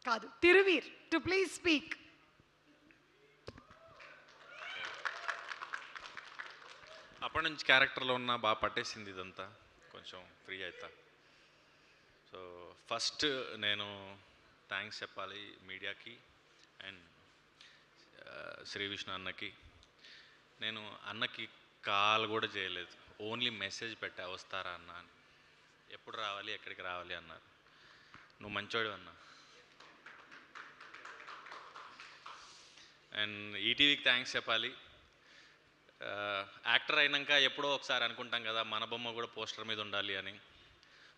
కాదు, Thiruveer to please speak. అప్పటి నుంచి క్యారెక్టర్లో ఉన్న బాగా పట్టేసింది ఇదంతా, కొంచెం ఫ్రీ అవుతా. సో ఫస్ట్ నేను థ్యాంక్స్ చెప్పాలి మీడియాకి అండ్ శ్రీ విష్ణు అన్నకి. నేను అన్నకి కాల్ కూడా చేయలేదు, ఓన్లీ మెసేజ్ పెట్టా వస్తారా అన్న అని. ఎప్పుడు రావాలి, ఎక్కడికి రావాలి అన్నారు. నువ్వు మంచోడు అన్న. అండ్ ఈటీవీకి థ్యాంక్స్ చెప్పాలి. యాక్టర్ అయినాక ఎప్పుడో ఒకసారి అనుకుంటాం కదా మన బొమ్మ కూడా పోస్టర్ మీద ఉండాలి అని.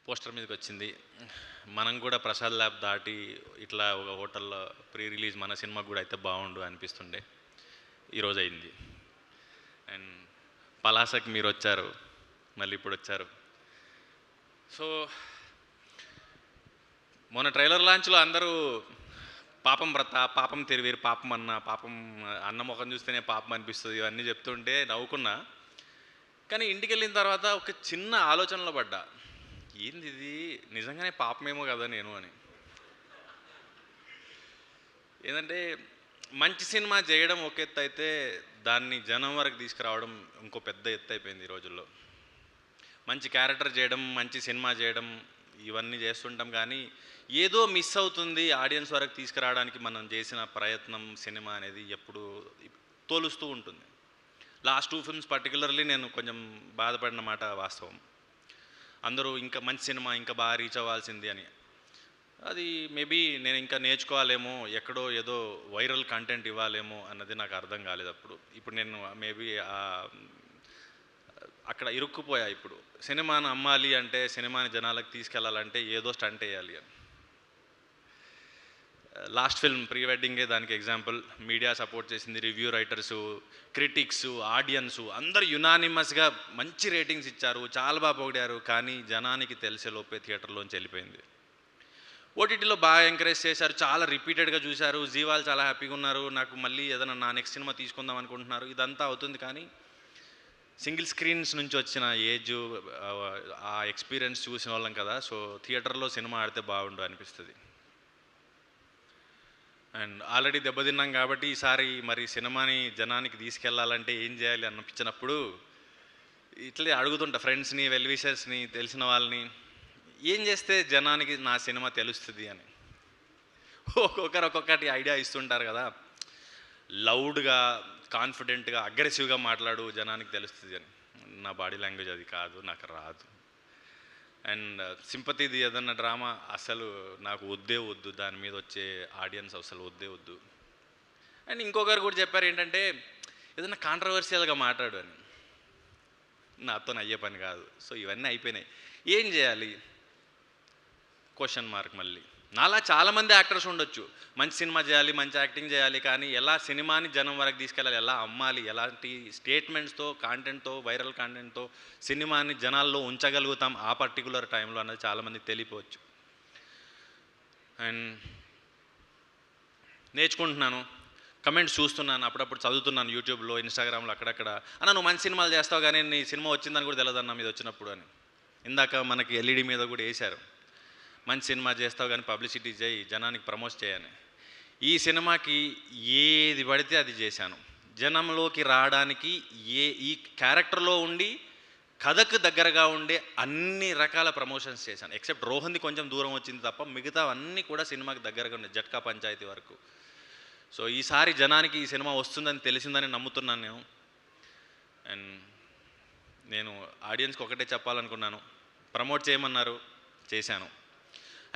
పోస్టర్ మీదకి వచ్చింది. మనం కూడా ప్రసాద్ ల్యాబ్ దాటి ఇట్లా ఒక హోటల్లో ప్రీ రిలీజ్ మన సినిమాకి కూడా అయితే బాగుండు అనిపిస్తుండే. ఈరోజు అయింది. అండ్ పలాసకి మీరు వచ్చారు, మళ్ళీ ఇప్పుడు వచ్చారు. సో మొన్న ట్రైలర్ లాంచ్లో అందరూ పాపం వ్రత, పాపం తిరువీరు, పాపం అన్న, పాపం అన్న ముఖం చూస్తేనే పాపం అనిపిస్తుంది, ఇవన్నీ చెప్తుంటే నవ్వుకున్నా. కానీ ఇంటికి వెళ్ళిన తర్వాత ఒక చిన్న ఆలోచనలో పడ్డా, ఏంది ఇది నిజంగానే పాపమేమో కదా నేను అని. ఏంటంటే మంచి సినిమా చేయడం ఒక ఎత్తు అయితే, దాన్ని జనం వరకు తీసుకురావడం ఇంకో పెద్ద ఎత్తు అయిపోయింది ఈ రోజుల్లో. మంచి క్యారెక్టర్ చేయడం, మంచి సినిమా చేయడం, ఇవన్నీ చేస్తుంటాం కానీ ఏదో మిస్ అవుతుంది ఆడియన్స్ వరకు తీసుకురావడానికి మనం చేసిన ప్రయత్నం. సినిమా అనేది ఎప్పుడు తోలుస్తూ ఉంటుంది. లాస్ట్ 2 ఫిల్మ్స్ పర్టికులర్లీ నేను కొంచెం బాధపడిన మాట వాస్తవం. అందరూ ఇంకా మంచి సినిమా, ఇంకా బాగా రీచ్ అవ్వాల్సింది అని. అది మేబీ నేను ఇంకా నేర్చుకోవాలేమో, ఎక్కడో ఏదో వైరల్ కంటెంట్ ఇవ్వాలేమో అన్నది నాకు అర్థం కాలేదు అప్పుడు. ఇప్పుడు నేను మేబీ అక్కడ ఇరుక్కుపోయా. ఇప్పుడు సినిమాను అమ్మాలి అంటే, సినిమాని జనాలకు తీసుకెళ్ళాలంటే ఏదో స్టంట్ వేయాలి అని. లాస్ట్ ఫిల్మ్ ప్రీ వెడ్డింగే దానికి ఎగ్జాంపుల్. మీడియా సపోర్ట్ చేసింది, రివ్యూ రైటర్సు, క్రిటిక్స్, ఆడియన్సు అందరూ యునానిమస్గా మంచి రేటింగ్స్ ఇచ్చారు, చాలా బాగా పొగిడారు. కానీ జనానికి తెలిసే లోపే థియేటర్లోంచి వెళ్ళిపోయింది. ఓటీటీలో బాగా ఎంకరేజ్ చేశారు, చాలా రిపీటెడ్గా చూశారు, జీవాలు చాలా హ్యాపీగా ఉన్నారు, నాకు మళ్ళీ ఏదైనా నా నెక్స్ట్ సినిమా తీసుకుందాం అనుకుంటున్నారు. ఇదంతా అవుతుంది కానీ సింగిల్ స్క్రీన్స్ నుంచి వచ్చిన ఏజ్, ఆ ఎక్స్పీరియన్స్ చూసిన వాళ్ళం కదా. సో థియేటర్లో సినిమా ఆడితే బాగుండు అనిపిస్తుంది. అండ్ ఆల్రెడీ దెబ్బతిన్నాం కాబట్టి ఈసారి మరి సినిమాని జనానికి తీసుకెళ్లాలంటే ఏం చేయాలి అనిపించినప్పుడు ఇట్లే అడుగుతుంటా ఫ్రెండ్స్ని, వెల్ విషర్స్ని, తెలిసిన వాళ్ళని, ఏం చేస్తే జనానికి నా సినిమా తెలుస్తుంది అని. ఒక్కొక్కరు ఒక్కొక్కటి ఐడియా ఇస్తుంటారు కదా. లౌడ్గా, కాన్ఫిడెంట్గా, అగ్రెసివ్గా మాట్లాడు జనానికి తెలుస్తుంది అని. నా బాడీ లాంగ్వేజ్ అది కాదు, నాకు రాదు. అండ్ సింపతిది ఏదన్నా డ్రామా అసలు నాకు వద్దే వద్దు, దాని మీద వచ్చే ఆడియన్స్ అసలు వద్దే వద్దు. అండ్ ఇంకొకరు కూడా చెప్పారు ఏంటంటే, ఏదన్నా కాంట్రవర్షియల్గా మాట్లాడు అని. నాతో అయ్యే పని కాదు. సో ఇవన్నీ అయిపోయినాయి. ఏం చేయాలి? Question mark. మళ్ళీ నాలా చాలామంది యాక్టర్స్ ఉండొచ్చు, మంచి సినిమా చేయాలి, మంచి యాక్టింగ్ చేయాలి, కానీ ఎలా సినిమాని జనం వరకు తీసుకెళ్ళాలి, ఎలా అమ్మాలి, ఎలాంటి స్టేట్మెంట్స్తో, కాంటెంట్తో, వైరల్ కాంటెంట్తో సినిమాని జనాల్లో ఉంచగలుగుతాం ఆ పర్టికులర్ టైంలో అన్నది చాలామందికి తెలియపోవచ్చు. అండ్ నేర్చుకుంటున్నాను, కమెంట్స్ చూస్తున్నాను, అప్పుడప్పుడు చదువుతున్నాను యూట్యూబ్లో, ఇన్స్టాగ్రామ్లో, అక్కడక్కడ. అన్న నువ్వు మంచి సినిమాలు చేస్తావు కానీ నీ సినిమా వచ్చిందని కూడా తెలియదన్న మీద వచ్చినప్పుడు అని. ఇందాక మనకి ఎల్ఈడి మీద కూడా వేశారు, మంచి సినిమా చేస్తావు కానీ పబ్లిసిటీ చేయి, జనానికి ప్రమోట్ చేయని. ఈ సినిమాకి ఏది పడితే అది చేశాను. జనంలోకి రావడానికి ఈ క్యారెక్టర్లో ఉండి కథకు దగ్గరగా ఉండే అన్ని రకాల ప్రమోషన్స్ చేశాను. ఎక్సెప్ట్ రోహన్ది కొంచెం దూరం వచ్చింది తప్ప మిగతా అన్నీ కూడా సినిమాకి దగ్గరగా ఉండే, జట్కా పంచాయతీ వరకు. సో ఈసారి జనానికి ఈ సినిమా వస్తుందని తెలిసిందని నమ్ముతున్నాను నేను. అండ్ నేను ఆడియన్స్కి ఒకటే చెప్పాలనుకున్నాను, ప్రమోట్ చేయమన్నారు, చేశాను.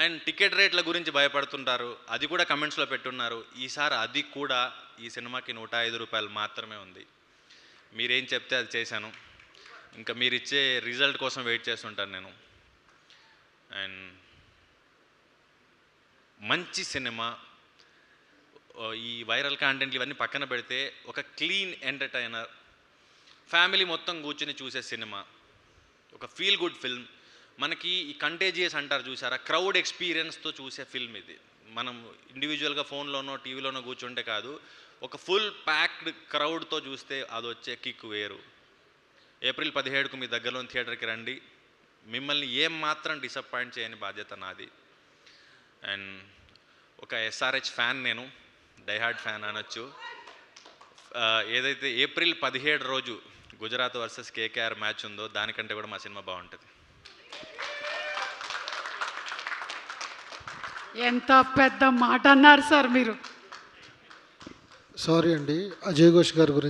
అండ్ టికెట్ రేట్ల గురించి భయపడుతుంటారు, అది కూడా కమెంట్స్లో పెట్టున్నారు. ఈసారి అది కూడా ఈ సినిమాకి 105 రూపాయలు మాత్రమే ఉంది. మీరేం చెప్తే అది చేశాను. ఇంకా మీరు ఇచ్చే రిజల్ట్ కోసం వెయిట్ చేస్తుంటాను నేను. అండ్ మంచి సినిమా, ఈ వైరల్ కాంటెంట్లు ఇవన్నీ పక్కన పెడితే ఒక క్లీన్ ఎంటర్టైనర్, ఫ్యామిలీ మొత్తం కూర్చుని చూసే సినిమా, ఒక ఫీల్ గుడ్ ఫిల్మ్. మనకి ఈ కంటేజియస్ అంటారు చూసారా, క్రౌడ్ ఎక్స్పీరియన్స్తో చూసే ఫిల్మ్ ఇది. మనం ఇండివిజువల్గా ఫోన్లోనో టీవీలోనో కూర్చుంటే కాదు, ఒక ఫుల్ ప్యాక్డ్ క్రౌడ్తో చూస్తే అది వచ్చే కిక్ వేరు. ఏప్రిల్ 17కు మీ దగ్గరలోని థియేటర్కి రండి. మిమ్మల్ని ఏం మాత్రం డిసప్పాయింట్ చేయని బాధ్యత నాది. అండ్ ఒక ఎస్ఆర్హెచ్ ఫ్యాన్, నేను డైహార్డ్ ఫ్యాన్ అనొచ్చు. ఏదైతే ఏప్రిల్ 17 రోజు గుజరాత్ వర్సెస్ కేకేఆర్ మ్యాచ్ ఉందో దానికంటే కూడా మా సినిమా బాగుంటుంది. ఎంత పెద్ద మాట అన్నారు సార్ మీరు. సారీ అండి, అజయ్ ఘోష్ గారి గురించి